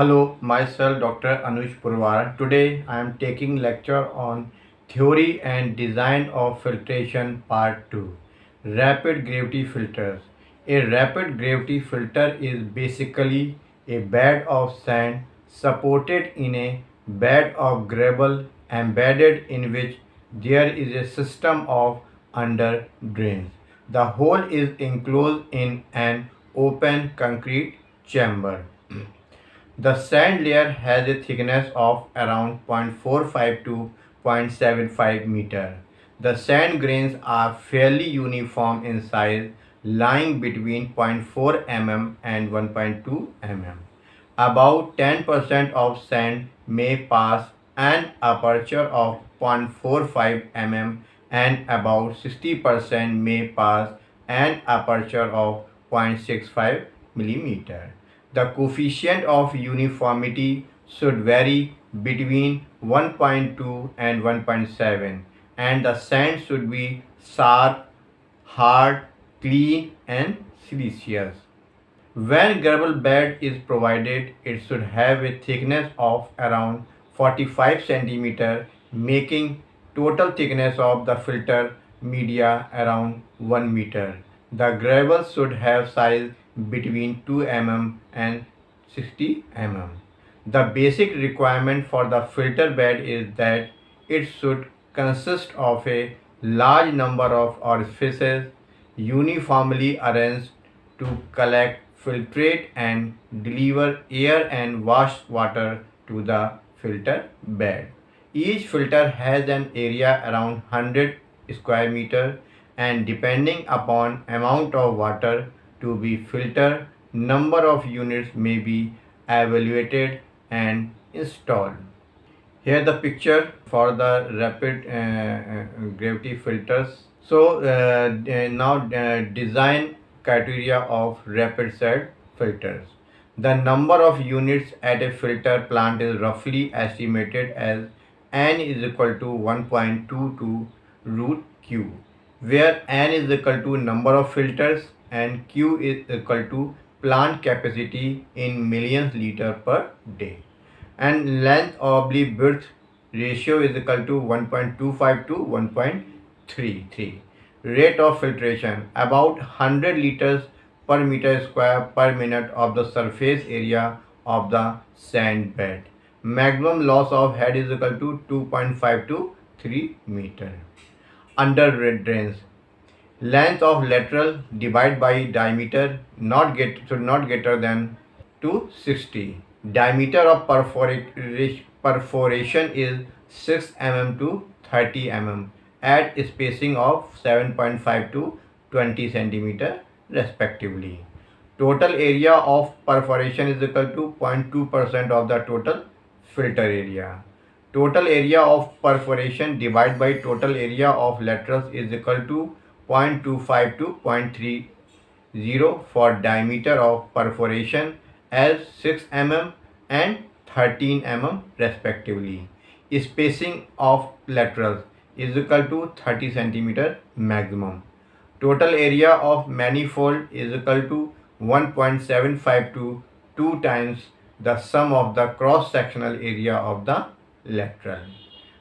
Hello, myself Dr. Anuj Purwar. Today I am taking lecture on theory and design of filtration part 2. Rapid gravity filters. A rapid gravity filter is basically a bed of sand supported in a bed of gravel embedded in which there is a system of under drains. The hole is enclosed in an open concrete chamber. The sand layer has a thickness of around 0.45 to 0.75 meter. The sand grains are fairly uniform in size, lying between 0.4 mm and 1.2 mm. About 10% of sand may pass an aperture of 0.45 mm and about 60% may pass an aperture of 0.65 millimeter. The coefficient of uniformity should vary between 1.2 and 1.7, and the sand should be sharp, hard, clean and siliceous. When gravel bed is provided, it should have a thickness of around 45 cm, making total thickness of the filter media around 1 meter. The gravel should have size between 2 mm and 60 mm. The basic requirement for the filter bed is that it should consist of a large number of orifices uniformly arranged to collect, filtrate and deliver air and wash water to the filter bed. Each filter has an area around 100 square meter, and depending upon amount of water to be filtered, number of units may be evaluated and installed. Here the picture for the rapid gravity filters. Now design criteria of rapid set filters. The number of units at a filter plant is roughly estimated as n is equal to 1.22 root q, where n is equal to number of filters and q is equal to plant capacity in millions liter per day, and length oblique width ratio is equal to 1.25 to 1.33. Rate of filtration about 100 liters per meter square per minute of the surface area of the sand bed. Maximum loss of head is equal to 2.5 to 3 meter. Under drains, length of lateral divided by diameter should not greater than 260. Diameter of perforation is 6 mm to 30 mm at spacing of 7.5 to 20 cm respectively. Total area of perforation is equal to 0.2% of the total filter area. Total area of perforation divided by total area of laterals is equal to 0.25 to 0.30 for diameter of perforation as 6 mm and 13 mm respectively. Spacing of laterals is equal to 30 cm maximum. Total area of manifold is equal to 1.75 to 2 times the sum of the cross-sectional area of the lateral.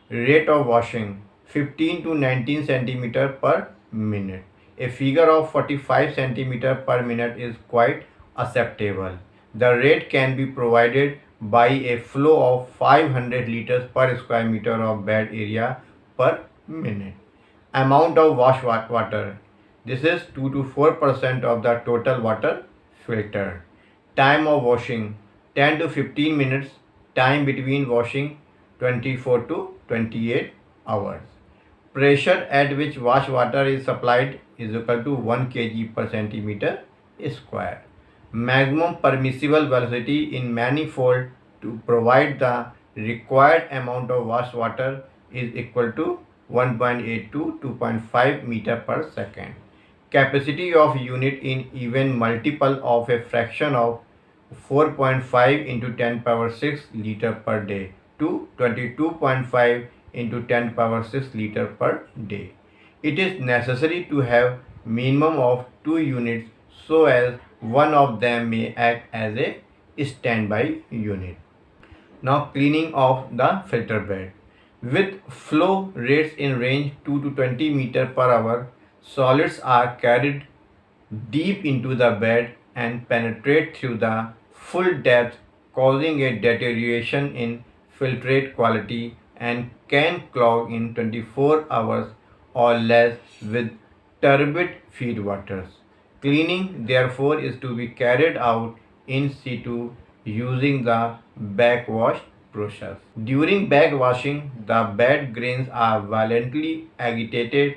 Rate of washing 15 to 19 cm per minute. A figure of 45 cm per minute is quite acceptable. The rate can be provided by a flow of 500 liters per square meter of bed area per minute. Amount of wash water. This is 2 to 4% of the total water filtered. Time of washing 10 to 15 minutes. Time between washing 24 to 28 hours. Pressure at which wash water is supplied is equal to 1 kg per centimeter square. Maximum permissible velocity in manifold to provide the required amount of wash water is equal to 1.8 to 2.5 meter per second. Capacity of unit in even multiple of a fraction of 4.5 into 10 power 6 liter per day to 22.5 into 10 power 6 liter per day. It is necessary to have minimum of 2 units so as one of them may act as a standby unit. Now cleaning of the filter bed. With flow rates in range 2 to 20 meter per hour, solids are carried deep into the bed and penetrate through the full depth, causing a deterioration in filtrate quality and can clog in 24 hours or less with turbid feedwaters. Cleaning, therefore, is to be carried out in situ using the backwash process. During backwashing, the bed grains are violently agitated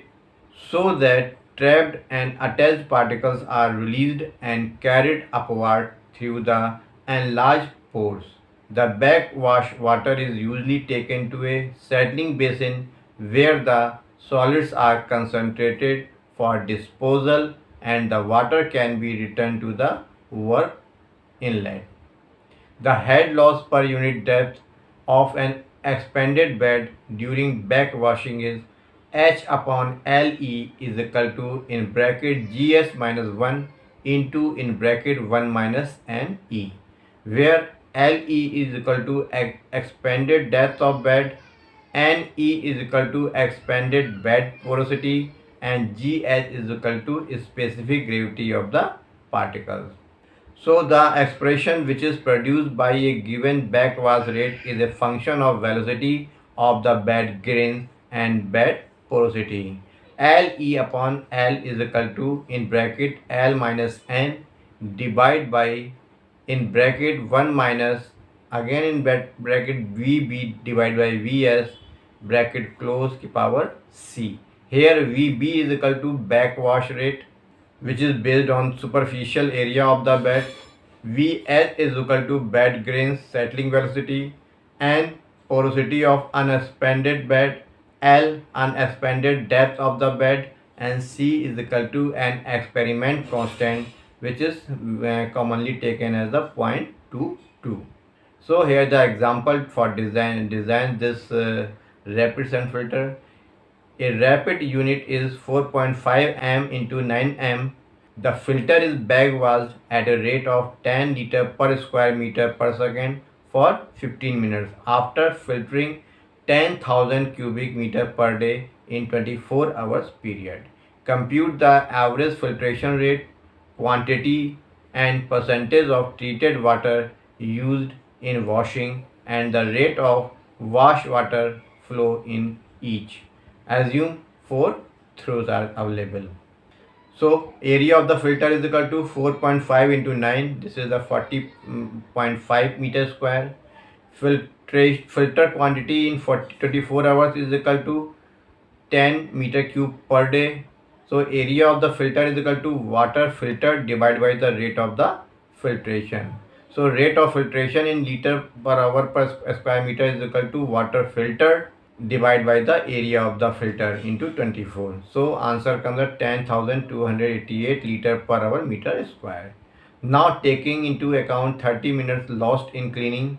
so that trapped and attached particles are released and carried upward through the enlarged pores. The backwash water is usually taken to a settling basin where the solids are concentrated for disposal and the water can be returned to the work inlet. The head loss per unit depth of an expanded bed during backwashing is H upon LE is equal to in bracket GS minus 1 into in bracket 1 minus NE, where LE is equal to expanded depth of bed, NE is equal to expanded bed porosity, and GH is equal to specific gravity of the particles. So the expression which is produced by a given backwash rate is a function of velocity of the bed grains and bed porosity. Le upon L is equal to in bracket L minus N divided by in bracket 1 minus again in bracket VB divided by Vs bracket close की power C. Here VB is equal to backwash rate which is based on superficial area of the bed. Vs is equal to bed grains settling velocity and porosity of unexpanded bed, L unexpanded depth of the bed, and C is equal to an experiment constant which is commonly taken as the 0.22. So here the example for design this rapid sand filter. A rapid unit is 4.5 m into 9 m. The filter is backwashed at a rate of 10 liter per square meter per second for 15 minutes after filtering 10,000 cubic meter per day in 24 hours period. Compute the average filtration rate, quantity and percentage of treated water used in washing and the rate of wash water flow in each. Assume 4 throws are available. So area of the filter is equal to 4.5 into 9. This is the 40.5 meter square. Filter quantity in 24 hours is equal to 10 meter cube per day. So area of the filter is equal to water filtered divided by the rate of the filtration. So rate of filtration in liter per hour per square meter is equal to water filtered divided by the area of the filter into 24. So answer comes at 10,288 liter per hour meter square. Now taking into account 30 minutes lost in cleaning.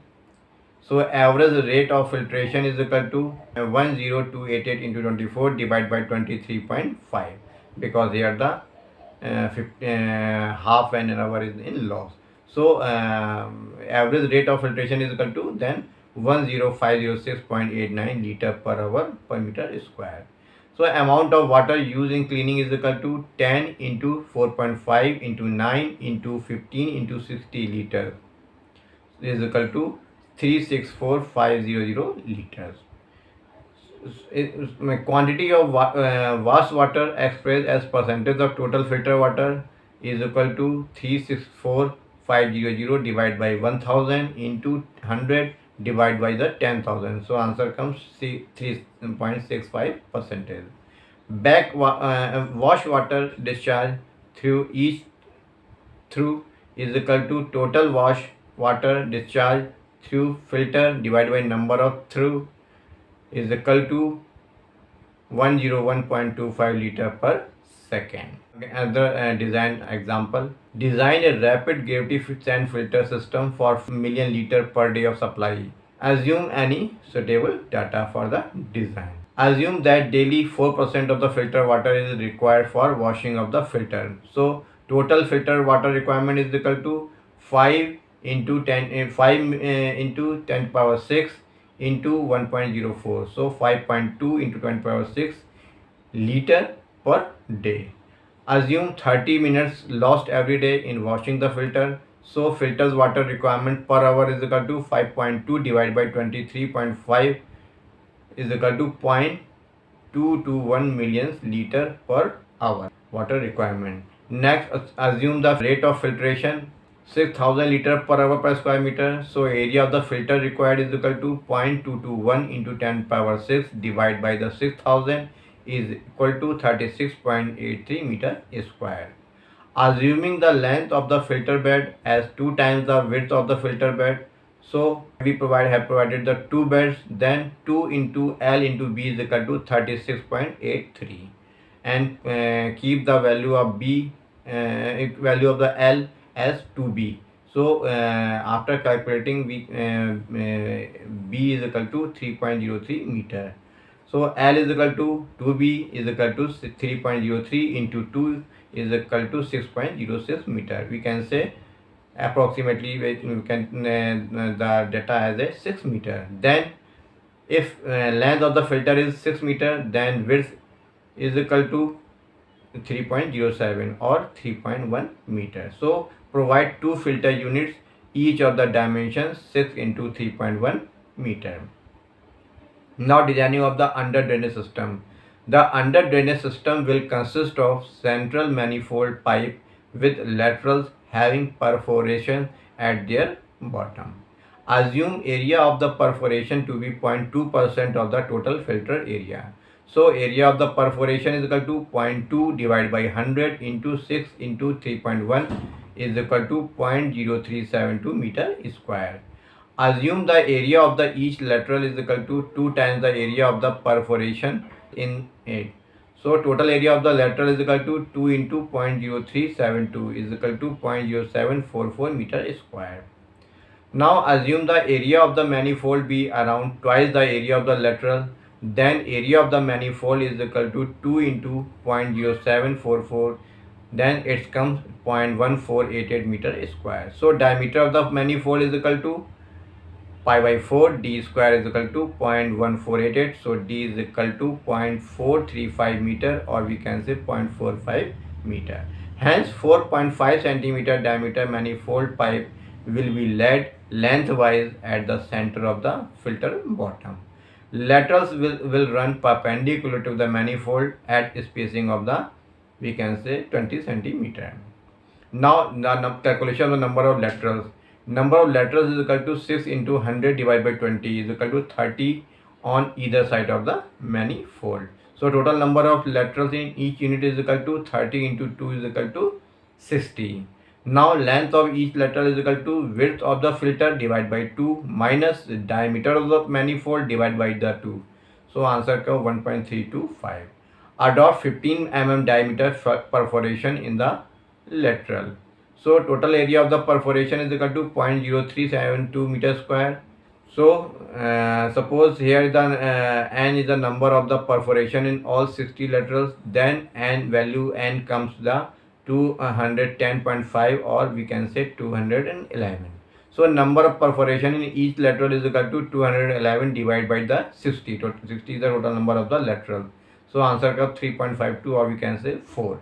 So average rate of filtration is equal to 10288 into 24 divided by 23.5 because here the half an hour is in loss. So average rate of filtration is equal to then 10506.89 liter per hour per meter square. So amount of water used in cleaning is equal to 10 into 4.5 into 9 into 15 into 60 liters is equal to 364500 liters. Quantity of wash water expressed as percentage of total filter water is equal to 364500 divided by 1000 into 100 divided by the 10,000. So answer comes 3.65 percentage. Wash water discharge through each through is equal to total wash water discharge through filter divided by number of through is equal to 101.25 liter per second. Another design example. Design a rapid gravity sand filter system for million liter per day of supply. Assume any suitable data for the design. Assume that daily 4% of the filter water is required for washing of the filter. So total filter water requirement is equal to 5 into 5 into 10 power 6 into 1.04. So 5.2 into 10 power 6 liter per day. Assume 30 minutes lost every day in washing the filter. So filter's water requirement per hour is equal to 5.2 divided by 23.5 is equal to 0.221 million liter per hour water requirement. Next, assume the rate of filtration 6000 liter per hour per square meter. So area of the filter required is equal to 0.221 into 10 power 6 divided by the 6000 is equal to 36.83 meter square. Assuming the length of the filter bed as 2 times the width of the filter bed, so we have provided the two beds, then 2 into L into B is equal to 36.83, and keep the value of B, value of the L as 2B. So after calculating, B is equal to 3.03 meter. So L is equal to 2B is equal to 3.03 into 2 is equal to 6.06 meter. We can say approximately we can the data as a 6 meter. Then if length of the filter is 6 meter, then width is equal to 3.07 or 3.1 meter. So provide two filter units, each of the dimensions 6 into 3.1 meter. Now designing of the under drainage system. The under drainage system will consist of central manifold pipe with laterals having perforation at their bottom. Assume area of the perforation to be 0.2% of the total filter area. So area of the perforation is equal to 0.2 divided by 100 into 6 into 3.1 is equal to 0.0372 meter square. Assume the area of the each lateral is equal to 2 times the area of the perforation in it. So total area of the lateral is equal to 2 into 0.0372 is equal to 0.0744 meter square. Now assume the area of the manifold be around twice the area of the lateral. Then area of the manifold is equal to 2 into 0.0744. Then it comes 0.1488 meter square. So diameter of the manifold is equal to pi by 4, d square is equal to 0.1488. So d is equal to 0.435 meter, or we can say 0.45 meter. Hence 4.5 centimeter diameter manifold pipe will be laid lengthwise at the center of the filter bottom. Laterals will run perpendicular to the manifold at spacing of the, we can say, 20 centimeter. Now the calculation of the number of laterals. Number of laterals is equal to 6 into 100 divided by 20 is equal to 30 on either side of the manifold. So total number of laterals in each unit is equal to 30 into 2 is equal to 60. Now length of each lateral is equal to width of the filter divided by 2 minus the diameter of the manifold divided by the 2. So answer comes 1.325. Adopt 15 mm diameter perforation in the lateral. So total area of the perforation is equal to 0.0372 meter square. So suppose here the n is the number of the perforation in all 60 laterals, then n value n comes the 210.5, or we can say 211. So number of perforation in each lateral is equal to 211 divided by the 60. 60 is the total number of the lateral. So answer comes 3.52, or we can say 4.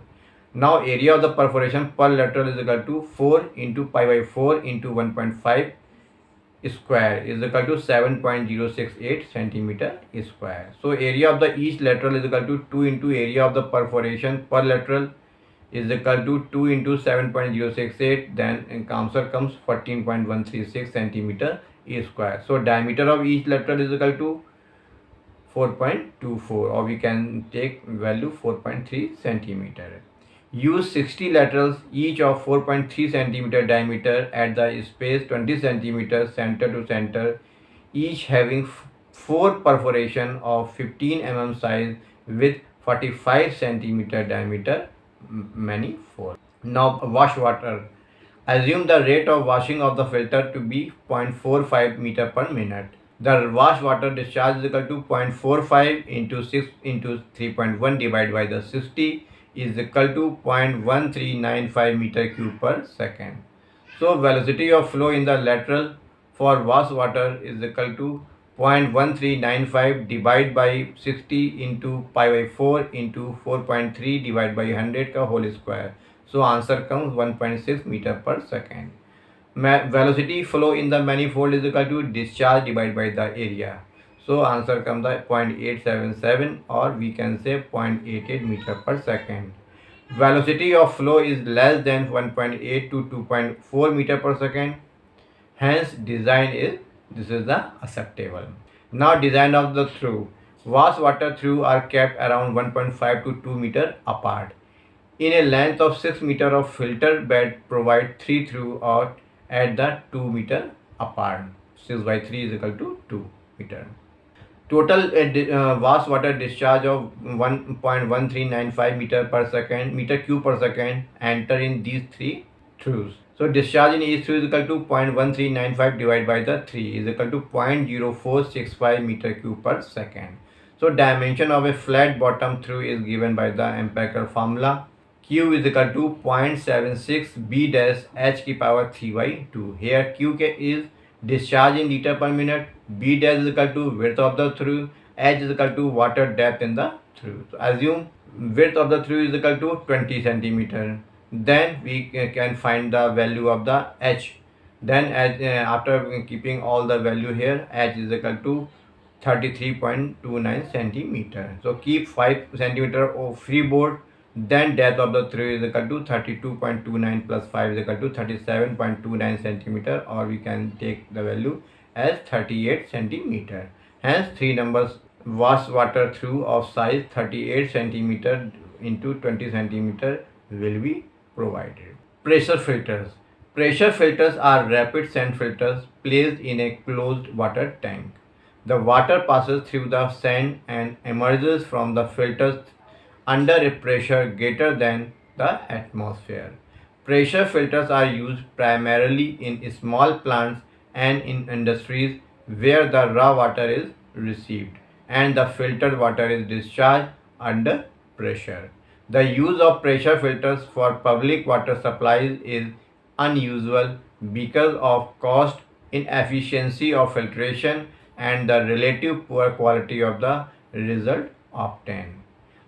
Now area of the perforation per lateral is equal to 4 into pi by 4 into 1.5 square is equal to 7.068 centimeter square. So area of the each lateral is equal to 2 into area of the perforation per lateral is equal to 2 into 7.068, then answer comes 14.136 centimeter square. So diameter of each lateral is equal to 4.24, or we can take value 4.3 centimeter. Use 60 laterals, each of 4.3 centimeter diameter at the space 20 centimeter center to center, each having 4 perforation of 15 mm size with 45 centimeter diameter manifold. Now wash water. Assume the rate of washing of the filter to be 0.45 meter per minute. The wash water discharge is equal to 0.45 into 6 into 3.1 divided by the 60 is equal to 0.1395 meter cube per second. So velocity of flow in the lateral for vast water is equal to 0.1395 divided by 60 into pi by 4 into 4.3 divided by 100 का whole square. So answer comes 1.6 meter per second. Velocity flow in the manifold is equal to discharge divided by the area. So answer comes the 0.877 or we can say 0.88 meter per second. Velocity of flow is less than 1.8 to 2.4 meter per second. Hence this is the acceptable. Now design of the through. Vast water through are kept around 1.5 to 2 meter apart. In a length of 6 meter of filter bed provide 3 through or at the 2 meter apart. 6 by 3 is equal to 2 meter. Total vast water discharge of 1.1395 meter cube per second enter in these three throughs. So discharge in each through is equal to 0.1395 divided by the 3 is equal to 0.0465 meter cube per second. So dimension of a flat bottom through is given by the empirical formula. Q is equal to 0.76 B dash H की power 3 by 2. Here Q is discharge in liter per minute, B dash is equal to width of the through, H is equal to water depth in the through. So assume width of the through is equal to 20 centimeter. Then we can find the value of the H. Then after keeping all the value here, H is equal to 33.29 centimeter. So keep 5 centimeter of freeboard. Then depth of the through is equal to 32.29 plus 5 is equal to 37.29 centimeter, or we can take the value as 38 centimeter. Hence 3 numbers vast water through of size 38 centimeter into 20 centimeter will be provided. Pressure filters. Pressure filters are rapid sand filters placed in a closed water tank. The water passes through the sand and emerges from the filters under a pressure greater than the atmosphere. Pressure filters are used primarily in small plants and in industries where the raw water is received and the filtered water is discharged under pressure. The use of pressure filters for public water supplies is unusual because of cost, inefficiency of filtration, and the relative poor quality of the result obtained.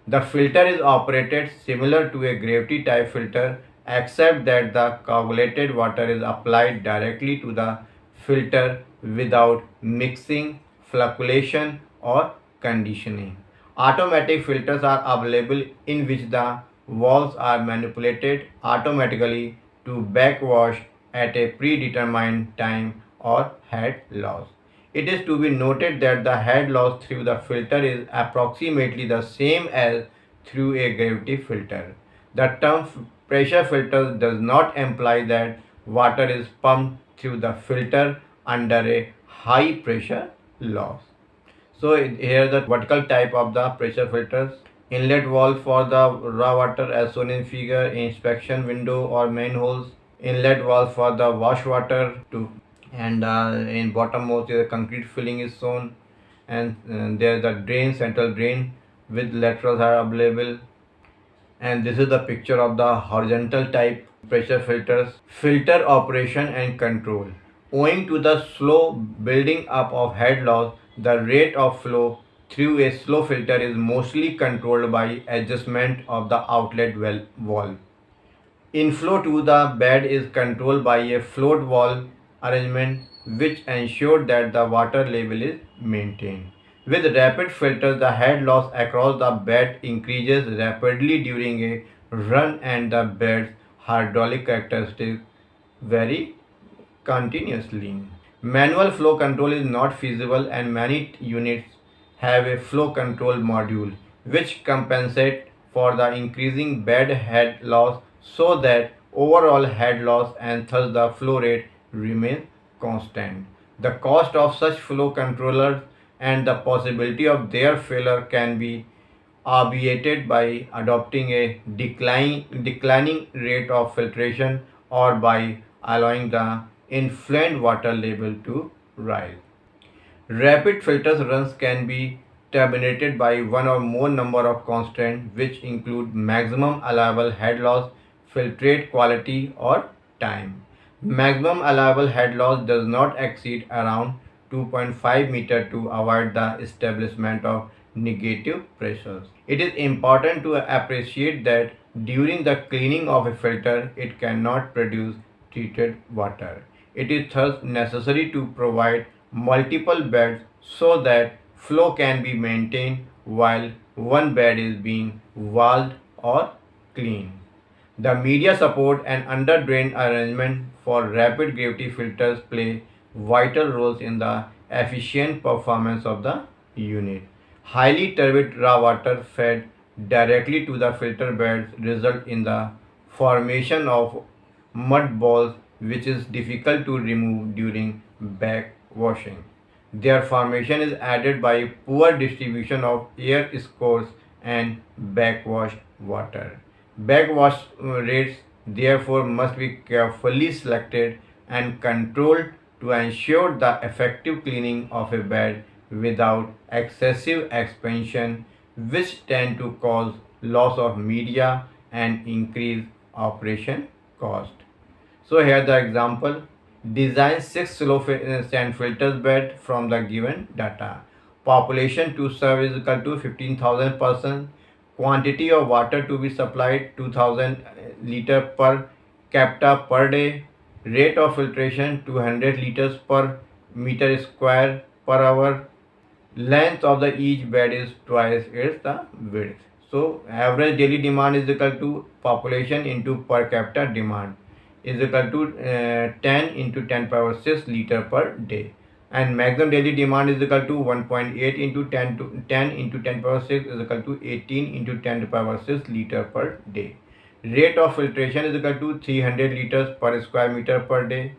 The filter is operated similar to a gravity type filter, except that the coagulated water is applied directly to the filter without mixing, flocculation or conditioning. Automatic filters are available in which the valves are manipulated automatically to backwash at a predetermined time or head loss. It is to be noted that the head loss through the filter is approximately the same as through a gravity filter. The term pressure filter does not imply that water is pumped through the filter under a high pressure loss. So here the vertical type of the pressure filters. Inlet valve for the raw water as shown in figure, inspection window or manholes. Inlet valve for the wash water to, and in bottommost the concrete filling is shown, and there the drain, central drain with laterals are available. And this is the picture of the horizontal type pressure filters. Filter operation and control. Owing to the slow building up of head loss, the rate of flow through a slow filter is mostly controlled by adjustment of the outlet valve. Inflow to the bed is controlled by a float valve arrangement which ensures that the water level is maintained. With rapid filters, the head loss across the bed increases rapidly during a run and the bed's hydraulic characteristics vary continuously. Manual flow control is not feasible and many units have a flow control module which compensate for the increasing bed head loss so that overall head loss and thus the flow rate remains constant. The cost of such flow controllers and the possibility of their failure can be obviated by adopting a declining rate of filtration or by allowing the influent water level to rise. Rapid filters runs can be terminated by one or more number of constants which include maximum allowable head loss, filtrate quality or time. Maximum allowable head loss does not exceed around 2.5 meter to avoid the establishment of negative pressures. It is important to appreciate that during the cleaning of a filter, it cannot produce treated water. It is thus necessary to provide multiple beds so that flow can be maintained while one bed is being washed or cleaned. The media support and under drain arrangement for rapid gravity filters play vital roles in the efficient performance of the unit. Highly turbid raw water fed directly to the filter beds result in the formation of mud balls which is difficult to remove during back washing. Their formation is added by poor distribution of air scores and backwash water. Backwash rates therefore must be carefully selected and controlled to ensure the effective cleaning of a bed without excessive expansion, which tend to cause loss of media and increase operation cost. So here the example: design 6 slow sand filters bed from the given data. Population to serve is equal to 15,000 persons. Quantity of water to be supplied 2000 liter per capita per day. Rate of filtration 200 liters per meter square per hour. Length of the each bed is twice its the width. So average daily demand is equal to population into per capita demand is equal to 10 into 10 power 6 liter per day, and maximum daily demand is equal to 1.8 into 10 into 10 power 6 is equal to 18 into 10 power 6 liter per day. Rate of filtration is equal to 300 liters per square meter per day.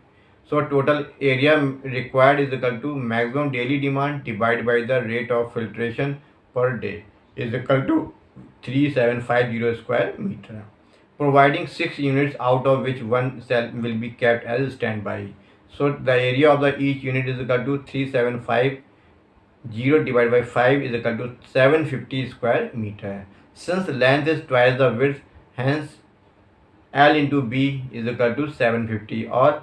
So total area required is equal to maximum daily demand divided by the rate of filtration per day is equal to 3750 square meter. Providing 6 units out of which one cell will be kept as standby. So the area of the each unit is equal to 3750 divided by 5 is equal to 750 square meter. Since length is twice the width, hence L into B is equal to 750, or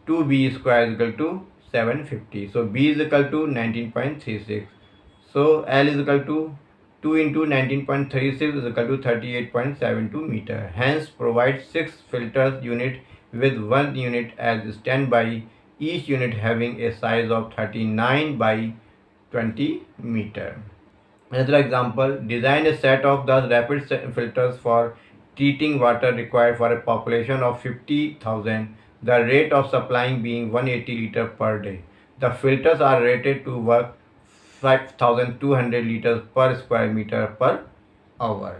2B square is equal to 750. So B is equal to 19.36. So L is equal to 2 into 19.36 is equal to 38.72 meter. Hence provide 6 filters unit with 1 unit as standby, each unit having a size of 39 by 20 meter. Another example: design a set of the rapid filters for treating water required for a population of 50,000, the rate of supplying being 180 liter per day. The filters are rated to work 5200 liters per square meter per hour.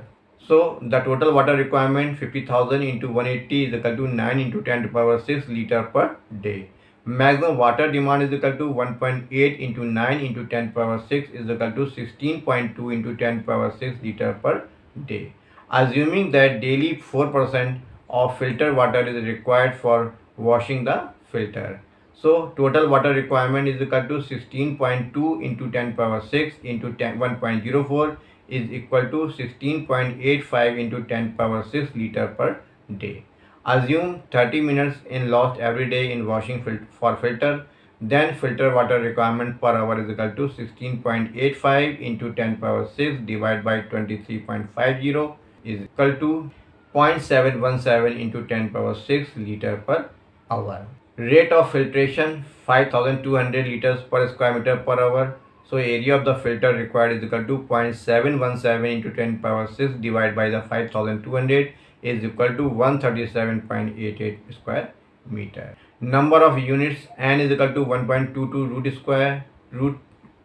So the total water requirement 50,000 into 180 is equal to 9 into 10 to the power 6 liter per day. Maximum water demand is equal to 1.8 into 9 into 10 to the power 6 is equal to 16.2 into 10 to the power 6 liter per day. Assuming that daily 4% of filtered water is required for washing the filter. So total water requirement is equal to 16.2 into 10 power 6 into 1.04 is equal to 16.85 into 10 power 6 liter per day. Assume 30 minutes in lost every day in washing for filter. Then filter water requirement per hour is equal to 16.85 into 10 power 6 divided by 23.50 is equal to 0.717 into 10 power 6 liter per hour. Rate of filtration 5200 liters per square meter per hour. So area of the filter required is equal to 0.717 into 10 power 6 divided by the 5200 is equal to 137.88 square meter. Number of units n is equal to 1.22 root square root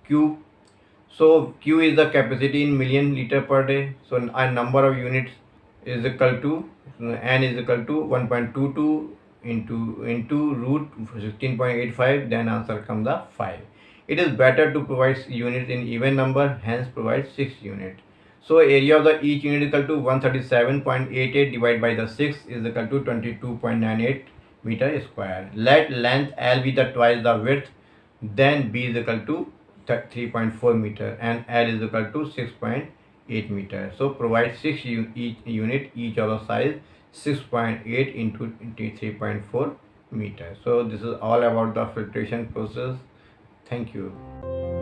cube. So Q is the capacity in million liter per day. So a number of units is equal to n is equal to 1.22 into root 16.85. Then answer comes the 5. It is better to provide units in even number, hence provide 6 units. So area of the each unit is equal to 137.88 divided by the 6 is equal to 22.98 meter square. Let length L be the twice the width, then B is equal to 3.4 meter and L is equal to 6.8 meter. So provide 6 each unit, each of the size 6.8 into 3.4 meter. So this is all about the filtration process. Thank you.